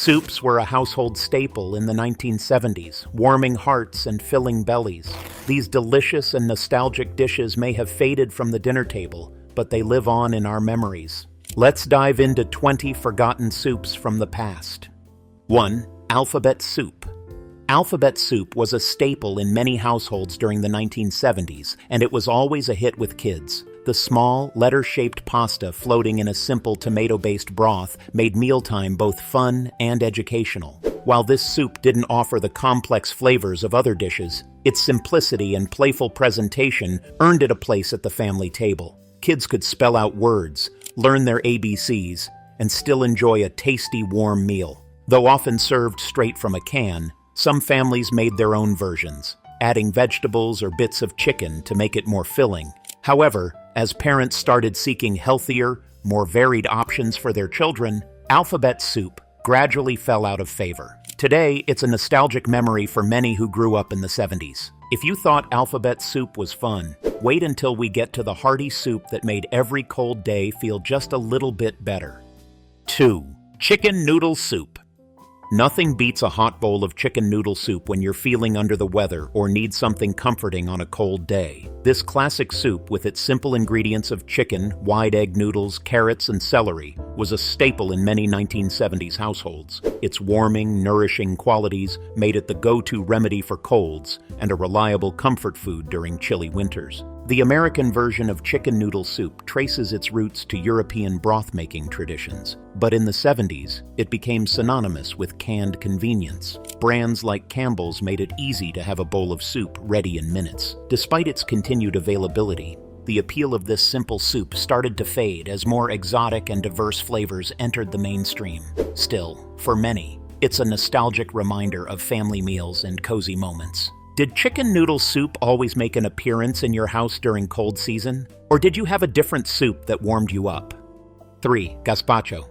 Soups were a household staple in the 1970s, warming hearts and filling bellies. These delicious and nostalgic dishes may have faded from the dinner table, but they live on in our memories. Let's dive into 20 forgotten soups from the past. 1. Alphabet soup. Alphabet soup was a staple in many households during the 1970s, and it was always a hit with kids. The small, letter-shaped pasta floating in a simple tomato-based broth made mealtime both fun and educational. While this soup didn't offer the complex flavors of other dishes, its simplicity and playful presentation earned it a place at the family table. Kids could spell out words, learn their ABCs, and still enjoy a tasty, warm meal. Though often served straight from a can, some families made their own versions, adding vegetables or bits of chicken to make it more filling. However, as parents started seeking healthier, more varied options for their children, alphabet soup gradually fell out of favor. Today, it's a nostalgic memory for many who grew up in the 70s. If you thought alphabet soup was fun, wait until we get to the hearty soup that made every cold day feel just a little bit better. 2. Chicken noodle soup. Nothing beats a hot bowl of chicken noodle soup when you're feeling under the weather or need something comforting on a cold day. This classic soup, with its simple ingredients of chicken, wide egg noodles, carrots, and celery, was a staple in many 1970s households. Its warming, nourishing qualities made it the go-to remedy for colds and a reliable comfort food during chilly winters. The American version of chicken noodle soup traces its roots to European broth-making traditions, but in the 70s, it became synonymous with canned convenience. Brands like Campbell's made it easy to have a bowl of soup ready in minutes. Despite its continued availability, the appeal of this simple soup started to fade as more exotic and diverse flavors entered the mainstream. Still, for many, it's a nostalgic reminder of family meals and cozy moments. Did chicken noodle soup always make an appearance in your house during cold season? Or did you have a different soup that warmed you up? 3. Gazpacho.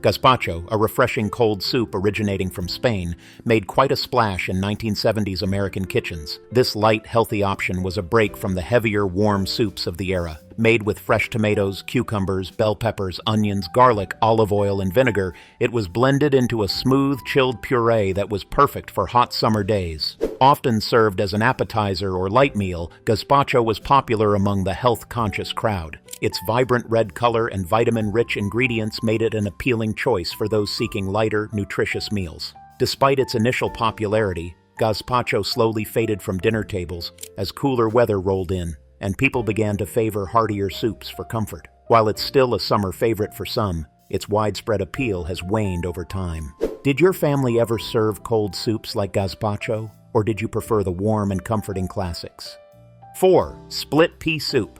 Gazpacho, a refreshing cold soup originating from Spain, made quite a splash in 1970s American kitchens. This light, healthy option was a break from the heavier, warm soups of the era. Made with fresh tomatoes, cucumbers, bell peppers, onions, garlic, olive oil, and vinegar, it was blended into a smooth, chilled puree that was perfect for hot summer days. Often served as an appetizer or light meal, gazpacho was popular among the health-conscious crowd. Its vibrant red color and vitamin-rich ingredients made it an appealing choice for those seeking lighter, nutritious meals. Despite its initial popularity, gazpacho slowly faded from dinner tables as cooler weather rolled in, and people began to favor heartier soups for comfort. While it's still a summer favorite for some, its widespread appeal has waned over time. Did your family ever serve cold soups like gazpacho, or did you prefer the warm and comforting classics? 4. Split pea soup.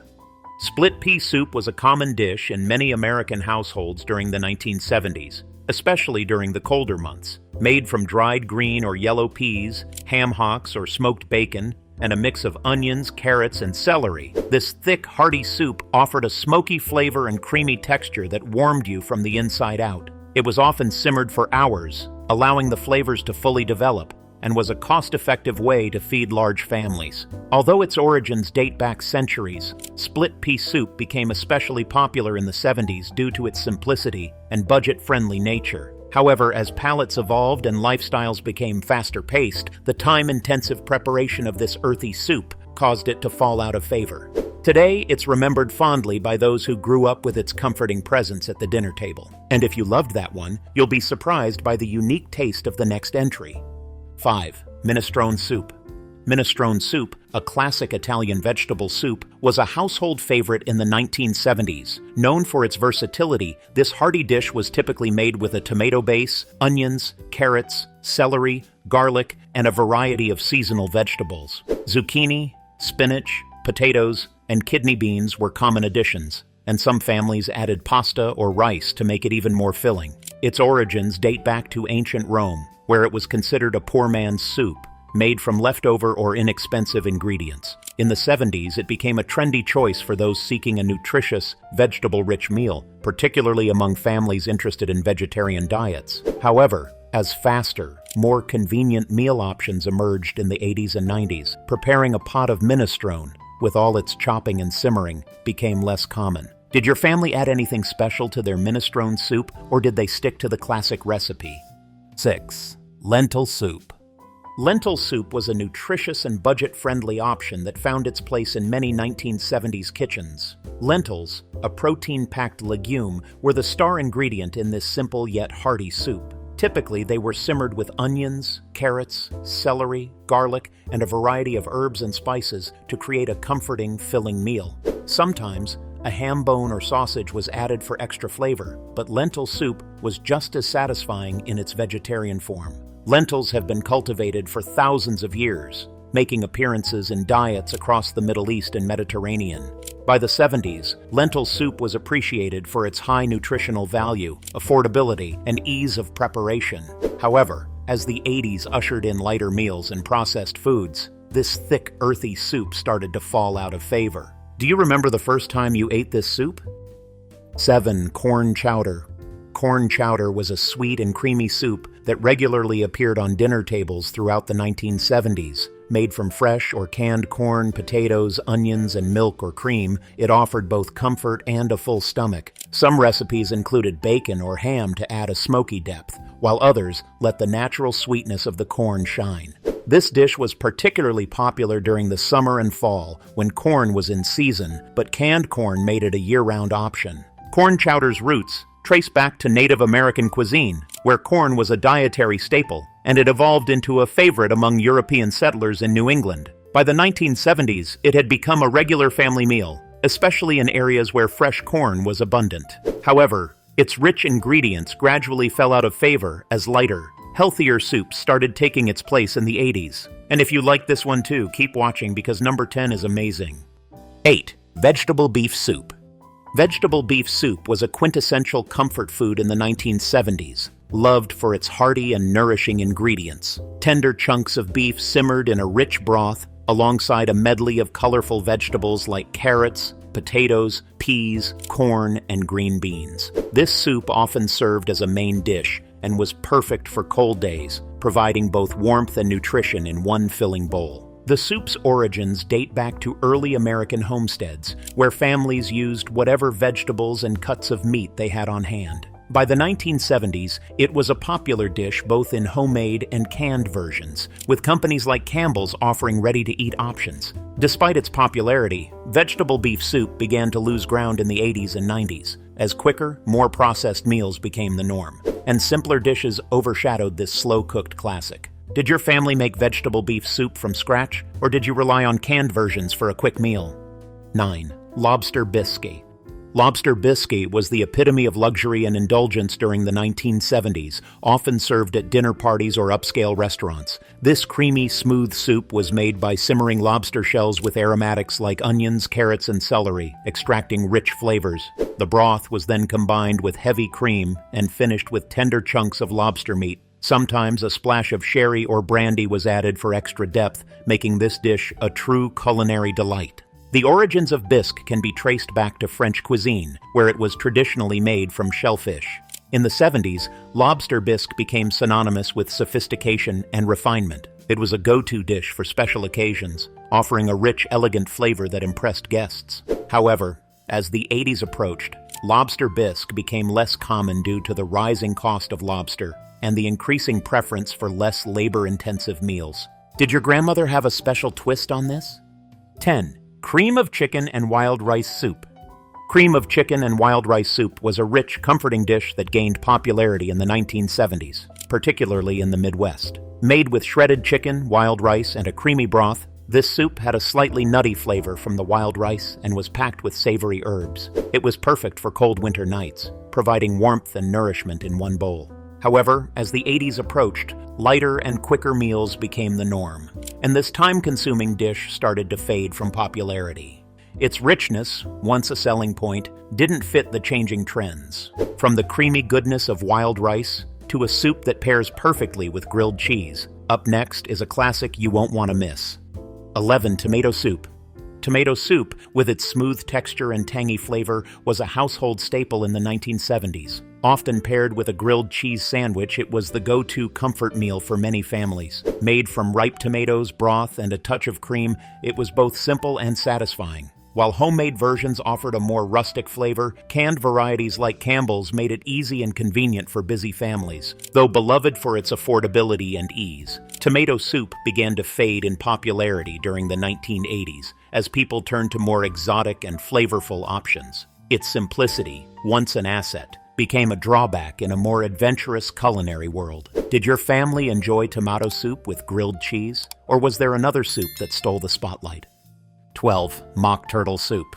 Split pea soup was a common dish in many American households during the 1970s, especially during the colder months. Made from dried green or yellow peas, ham hocks, or smoked bacon, and a mix of onions, carrots, and celery, this thick, hearty soup offered a smoky flavor and creamy texture that warmed you from the inside out. It was often simmered for hours, allowing the flavors to fully develop, and was a cost-effective way to feed large families. Although its origins date back centuries, split pea soup became especially popular in the 70s due to its simplicity and budget-friendly nature. However, as palates evolved and lifestyles became faster-paced, the time-intensive preparation of this earthy soup caused it to fall out of favor. Today, it's remembered fondly by those who grew up with its comforting presence at the dinner table. And if you loved that one, you'll be surprised by the unique taste of the next entry. 5. Minestrone soup. Minestrone soup, a classic Italian vegetable soup, was a household favorite in the 1970s. Known for its versatility, this hearty dish was typically made with a tomato base, onions, carrots, celery, garlic, and a variety of seasonal vegetables. Zucchini, spinach, potatoes, and kidney beans were common additions, and some families added pasta or rice to make it even more filling. Its origins date back to ancient Rome, where it was considered a poor man's soup, made from leftover or inexpensive ingredients. In the 70s, it became a trendy choice for those seeking a nutritious, vegetable-rich meal, particularly among families interested in vegetarian diets. However, as faster, more convenient meal options emerged in the 80s and 90s, preparing a pot of minestrone, with all its chopping and simmering, became less common. Did your family add anything special to their minestrone soup, or did they stick to the classic recipe? 6. Lentil Soup. Lentil soup was a nutritious and budget-friendly option that found its place in many 1970s kitchens. Lentils, a protein-packed legume, were the star ingredient in this simple yet hearty soup. Typically, they were simmered with onions, carrots, celery, garlic, and a variety of herbs and spices to create a comforting, filling meal. Sometimes, a ham bone or sausage was added for extra flavor, but lentil soup was just as satisfying in its vegetarian form. Lentils have been cultivated for thousands of years, making appearances in diets across the Middle East and Mediterranean. By the 70s, lentil soup was appreciated for its high nutritional value, affordability, and ease of preparation. However, as the 80s ushered in lighter meals and processed foods, this thick, earthy soup started to fall out of favor. Do you remember the first time you ate this soup? 7. Corn chowder. Corn chowder was a sweet and creamy soup that regularly appeared on dinner tables throughout the 1970s. Made from fresh or canned corn, potatoes, onions, and milk or cream, it offered both comfort and a full stomach. Some recipes included bacon or ham to add a smoky depth, while others let the natural sweetness of the corn shine. This dish was particularly popular during the summer and fall, when corn was in season, but canned corn made it a year-round option. Corn chowder's roots trace back to Native American cuisine, where corn was a dietary staple, and it evolved into a favorite among European settlers in New England. By the 1970s, it had become a regular family meal, especially in areas where fresh corn was abundant. However, its rich ingredients gradually fell out of favor as lighter, healthier soups started taking its place in the 80s. And if you like this one too, keep watching because number 10 is amazing. 8. Vegetable beef soup. Vegetable beef soup was a quintessential comfort food in the 1970s, loved for its hearty and nourishing ingredients. Tender chunks of beef simmered in a rich broth, alongside a medley of colorful vegetables like carrots, potatoes, peas, corn, and green beans. This soup often served as a main dish and was perfect for cold days, providing both warmth and nutrition in one filling bowl. The soup's origins date back to early American homesteads, where families used whatever vegetables and cuts of meat they had on hand. By the 1970s, it was a popular dish both in homemade and canned versions, with companies like Campbell's offering ready-to-eat options. Despite its popularity, vegetable beef soup began to lose ground in the 80s and 90s, as quicker, more processed meals became the norm, and simpler dishes overshadowed this slow-cooked classic. Did your family make vegetable beef soup from scratch, or did you rely on canned versions for a quick meal? 9. Lobster Bisy. Lobster Bisy was the epitome of luxury and indulgence during the 1970s, often served at dinner parties or upscale restaurants. This creamy, smooth soup was made by simmering lobster shells with aromatics like onions, carrots, and celery, extracting rich flavors. The broth was then combined with heavy cream and finished with tender chunks of lobster meat. Sometimes a splash of sherry or brandy was added for extra depth, making this dish a true culinary delight. The origins of bisque can be traced back to French cuisine, where it was traditionally made from shellfish. In the 70s, lobster bisque became synonymous with sophistication and refinement. It was a go-to dish for special occasions, offering a rich, elegant flavor that impressed guests. However, as the 80s approached, lobster bisque became less common due to the rising cost of lobster and the increasing preference for less labor-intensive meals. Did your grandmother have a special twist on this? 10. Cream of chicken and wild rice soup. Cream of chicken and wild rice soup was a rich, comforting dish that gained popularity in the 1970s, particularly in the Midwest. Made with shredded chicken, wild rice, and a creamy broth, this soup had a slightly nutty flavor from the wild rice and was packed with savory herbs. It was perfect for cold winter nights, providing warmth and nourishment in one bowl. However, as the 80s approached, lighter and quicker meals became the norm, and this time-consuming dish started to fade from popularity. Its richness, once a selling point, didn't fit the changing trends. From the creamy goodness of wild rice to a soup that pairs perfectly with grilled cheese, up next is a classic you won't want to miss. 11. Tomato soup. Tomato soup, with its smooth texture and tangy flavor, was a household staple in the 1970s. Often paired with a grilled cheese sandwich, it was the go-to comfort meal for many families. Made from ripe tomatoes, broth, and a touch of cream, it was both simple and satisfying. While homemade versions offered a more rustic flavor, canned varieties like Campbell's made it easy and convenient for busy families, though beloved for its affordability and ease. Tomato soup began to fade in popularity during the 1980s as people turned to more exotic and flavorful options. Its simplicity, once an asset, became a drawback in a more adventurous culinary world. Did your family enjoy tomato soup with grilled cheese, or was there another soup that stole the spotlight? 12. Mock turtle soup.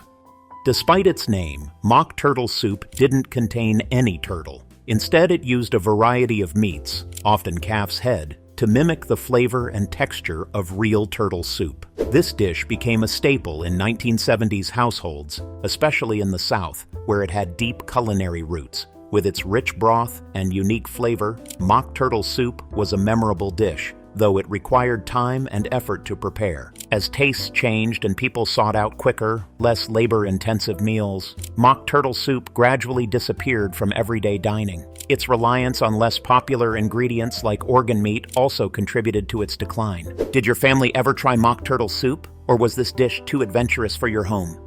Despite its name, mock turtle soup didn't contain any turtle. Instead, it used a variety of meats, often calf's head, to mimic the flavor and texture of real turtle soup. This dish became a staple in 1970s households, especially in the South, where it had deep culinary roots. With its rich broth and unique flavor, mock turtle soup was a memorable dish, though it required time and effort to prepare. As tastes changed and people sought out quicker, less labor-intensive meals, mock turtle soup gradually disappeared from everyday dining. Its reliance on less popular ingredients like organ meat also contributed to its decline. Did your family ever try mock turtle soup, or was this dish too adventurous for your home?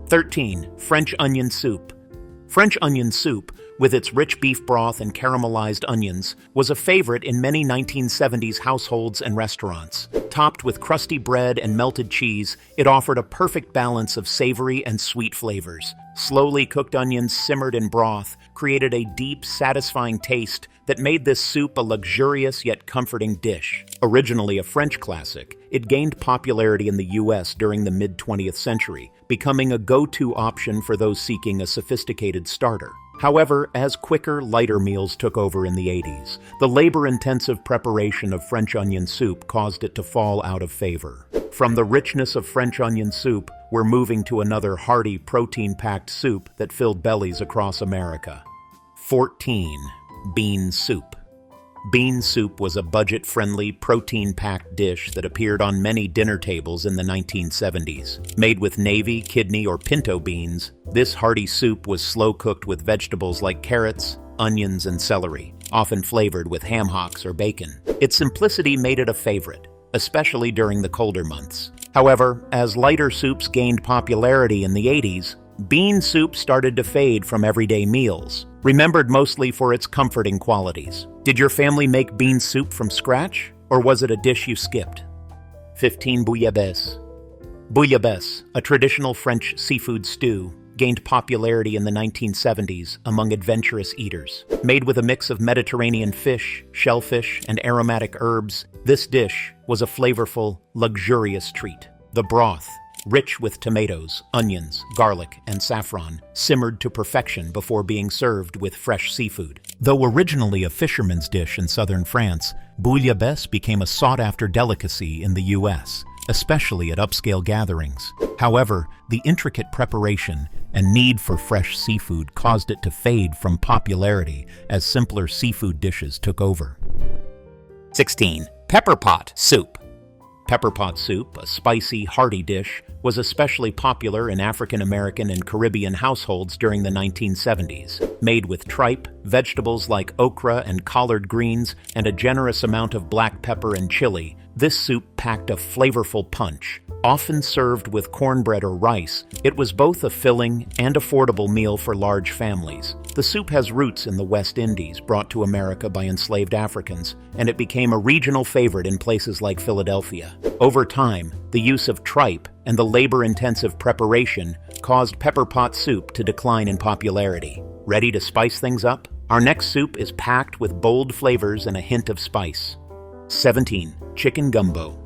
13. French onion soup. French onion soup, with its rich beef broth and caramelized onions, was a favorite in many 1970s households and restaurants. Topped with crusty bread and melted cheese, it offered a perfect balance of savory and sweet flavors. Slowly cooked onions simmered in broth created a deep, satisfying taste that made this soup a luxurious yet comforting dish. Originally a French classic, it gained popularity in the U.S. during the mid-20th century, becoming a go-to option for those seeking a sophisticated starter. However, as quicker, lighter meals took over in the 80s, the labor-intensive preparation of French onion soup caused it to fall out of favor. From the richness of French onion soup, we're moving to another hearty, protein-packed soup that filled bellies across America. 14. Bean soup. Bean soup was a budget-friendly, protein-packed dish that appeared on many dinner tables in the 1970s. Made with navy, kidney, or pinto beans, this hearty soup was slow-cooked with vegetables like carrots, onions, and celery, often flavored with ham hocks or bacon. Its simplicity made it a favorite, especially during the colder months. However, as lighter soups gained popularity in the 80s, bean soup started to fade from everyday meals, remembered mostly for its comforting qualities. Did your family make bean soup from scratch, or was it a dish you skipped? 15. Bouillabaisse. Bouillabaisse, a traditional French seafood stew, gained popularity in the 1970s among adventurous eaters. Made with a mix of Mediterranean fish, shellfish, and aromatic herbs, this dish was a flavorful, luxurious treat. The broth, rich with tomatoes, onions, garlic, and saffron, simmered to perfection before being served with fresh seafood. Though originally a fisherman's dish in southern France, bouillabaisse became a sought-after delicacy in the U.S., especially at upscale gatherings. However, the intricate preparation and need for fresh seafood caused it to fade from popularity as simpler seafood dishes took over. 16. Pepper pot soup. Pepper pot soup, a spicy, hearty dish, was especially popular in African American and Caribbean households during the 1970s. Made with tripe, vegetables like okra and collard greens, and a generous amount of black pepper and chili, this soup packed a flavorful punch. Often served with cornbread or rice, it was both a filling and affordable meal for large families. The soup has roots in the West Indies, brought to America by enslaved Africans, and it became a regional favorite in places like Philadelphia. Over time, the use of tripe and the labor-intensive preparation caused pepper pot soup to decline in popularity. Ready to spice things up? Our next soup is packed with bold flavors and a hint of spice. 17. Chicken gumbo.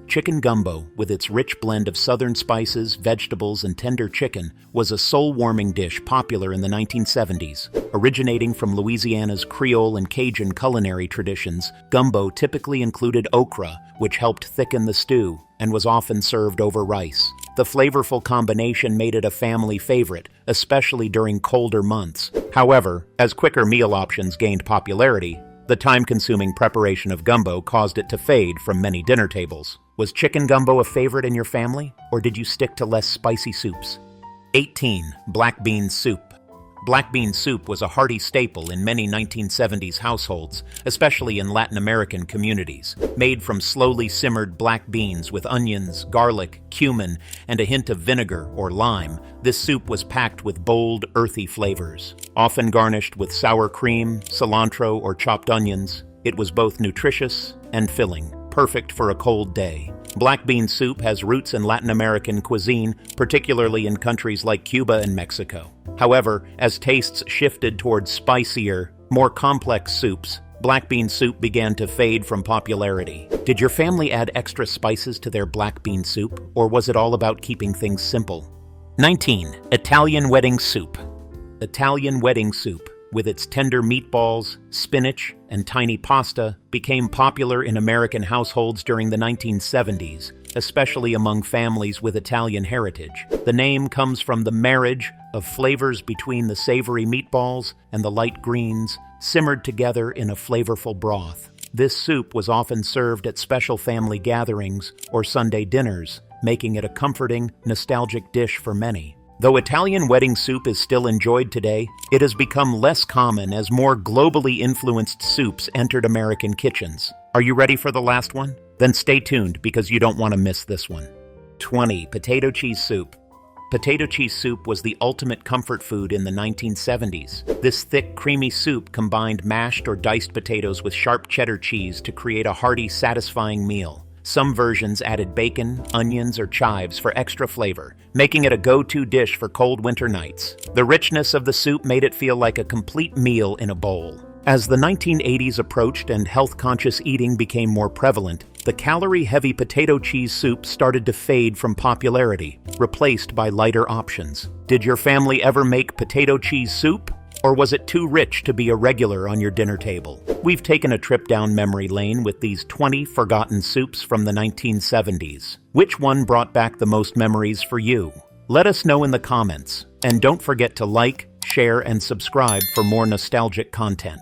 Chicken gumbo, with its rich blend of southern spices, vegetables, and tender chicken, was a soul-warming dish popular in the 1970s. Originating from Louisiana's Creole and Cajun culinary traditions, gumbo typically included okra, which helped thicken the stew, and was often served over rice. The flavorful combination made it a family favorite, especially during colder months. However, as quicker meal options gained popularity, the time-consuming preparation of gumbo caused it to fade from many dinner tables. Was chicken gumbo a favorite in your family, or did you stick to less spicy soups? 18. Black bean soup. Black bean soup was a hearty staple in many 1970s households, especially in Latin American communities. Made from slowly simmered black beans with onions, garlic, cumin, and a hint of vinegar or lime, this soup was packed with bold, earthy flavors. Often garnished with sour cream, cilantro, or chopped onions, it was both nutritious and filling, perfect for a cold day. Black bean soup has roots in Latin American cuisine, particularly in countries like Cuba and Mexico. However, as tastes shifted towards spicier, more complex soups, black bean soup began to fade from popularity. Did your family add extra spices to their black bean soup, or was it all about keeping things simple? 19. Italian wedding soup. Italian wedding soup, with its tender meatballs, spinach, and tiny pasta, became popular in American households during the 1970s, especially among families with Italian heritage. The name comes from the marriage of flavors between the savory meatballs and the light greens, simmered together in a flavorful broth. This soup was often served at special family gatherings or Sunday dinners, making it a comforting, nostalgic dish for many. Though Italian wedding soup is still enjoyed today, it has become less common as more globally influenced soups entered American kitchens. Are you ready for the last one? Then stay tuned because you don't want to miss this one. 20. Potato cheese soup. Potato cheese soup was the ultimate comfort food in the 1970s. This thick, creamy soup combined mashed or diced potatoes with sharp cheddar cheese to create a hearty, satisfying meal. Some versions added bacon, onions, or chives for extra flavor, making it a go-to dish for cold winter nights. The richness of the soup made it feel like a complete meal in a bowl. As the 1980s approached and health-conscious eating became more prevalent, the calorie-heavy potato cheese soup started to fade from popularity, replaced by lighter options. Did your family ever make potato cheese soup? Or was it too rich to be a regular on your dinner table? We've taken a trip down memory lane with these 20 forgotten soups from the 1970s. Which one brought back the most memories for you? Let us know in the comments. And don't forget to like, share, and subscribe for more nostalgic content.